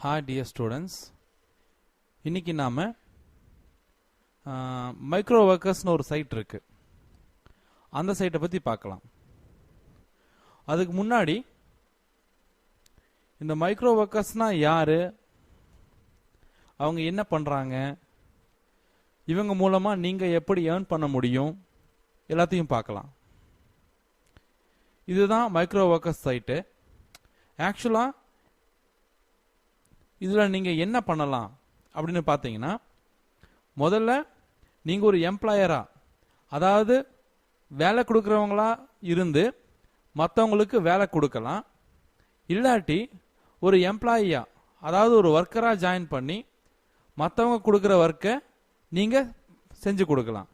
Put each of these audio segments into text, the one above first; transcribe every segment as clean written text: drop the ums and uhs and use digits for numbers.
Hi dear students, இன்னைக்கு நாம micro ஒர்க்கர்ஸ்னு ஒரு சைட் இருக்கு, அந்த சைட்டை பத்தி பார்க்கலாம். அதுக்கு முன்னாடி இந்த மைக்ரோ ஒர்க்கர்ஸ்னா யாரு, அவங்க என்ன பண்றாங்க, இவங்க மூலமா நீங்க எப்படி ஏர்ன் பண்ண முடியும், எல்லாத்தையும் பார்க்கலாம். இதுதான் மைக்ரோ ஒர்க்கர்ஸ் சைட்டு. ஆக்சுவலா இதில் நீங்கள் என்ன பண்ணலாம் அப்படின்னு பார்த்தீங்கன்னா, முதல்ல நீங்கள் ஒரு எம்ப்ளாயரா, அதாவது வேலை கொடுக்குறவங்களா இருந்து மற்றவங்களுக்கு வேலை கொடுக்கலாம். இல்லாட்டி ஒரு எம்ப்ளாயியா, அதாவது ஒரு ஒர்க்கராக ஜாயின் பண்ணி மற்றவங்க கொடுக்குற ஒர்க்கை நீங்கள் செஞ்சு கொடுக்கலாம்.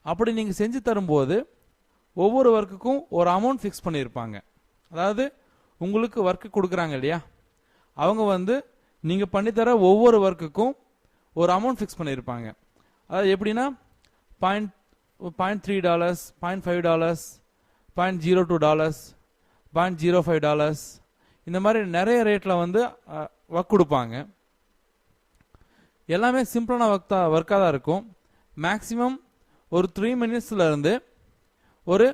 அப்படி நீங்கள் செஞ்சு தரும்போது ஒவ்வொரு ஒர்க்குக்கும் ஒரு அமௌண்ட் ஃபிக்ஸ் பண்ணியிருப்பாங்க. அதாவது உங்களுக்கு ஒர்க்கு கொடுக்குறாங்க இல்லையா, அவங்க நீங்கள் பண்ணித்தர ஒவ்வொரு ஒர்க்குக்கும் ஒரு அமௌண்ட் ஃபிக்ஸ் பண்ணியிருப்பாங்க. அதாவது எப்படின்னா $0.3, $0.5, $0.02, $0.05 இந்த மாதிரி நிறைய ரேட்டில் ஒர்க் கொடுப்பாங்க. எல்லாமே சிம்பிளான ஒர்க்காக தான் இருக்கும். மேக்ஸிமம் ஒரு 3 minutesல இருந்து ஒரு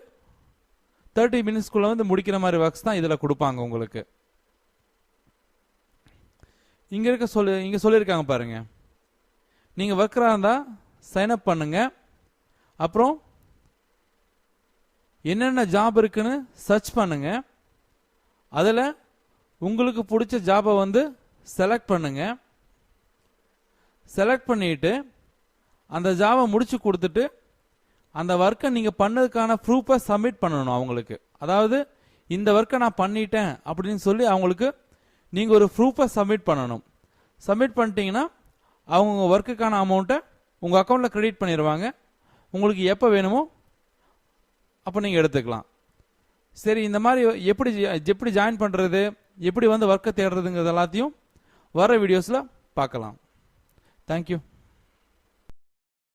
30 minutesக்குள்ள முடிக்கிற மாதிரி ஒர்க்ஸ் தான் இதில் கொடுப்பாங்க உங்களுக்கு. இங்க சொல்லியிருக்காங்க பாருங்க, நீங்க ஒர்க்கரா இருந்தா சைன் அப் பண்ணுங்க, அப்புறம் என்னென்ன ஜாப் இருக்குன்னு சர்ச் பண்ணுங்க, அதுல உங்களுக்கு பிடிச்ச ஜாபை செலக்ட் பண்ணுங்க. செலக்ட் பண்ணிட்டு அந்த ஜாபை முடிச்சு கொடுத்துட்டு அந்த ஒர்க்கை நீங்க பண்ணதுக்கான ப்ரூஃபை சப்மிட் பண்ணணும் அவங்களுக்கு. அதாவது இந்த ஒர்க்கை நான் பண்ணிட்டேன் அப்படின்னு சொல்லி அவங்களுக்கு நீங்க ஒரு ப்ரூஃபை சப்மிட் பண்ணணும். சப்மிட் பண்ணிட்டீங்கன்னா அவங்க ஒர்க்குக்கான அமௌண்ட்டை உங்க அக்கௌண்ட்ல கிரெடிட் பண்ணிடுவாங்க. உங்களுக்கு எப்போ வேணுமோ அப்போ நீங்க எடுத்துக்கலாம். சரி, இந்த மாதிரி எப்படி ஜாயின் பண்றது, எப்படி ஒர்க்கை தேடுறதுங்கிறது எல்லாத்தையும் வர வீடியோஸ்ல பார்க்கலாம். தேங்க்யூ.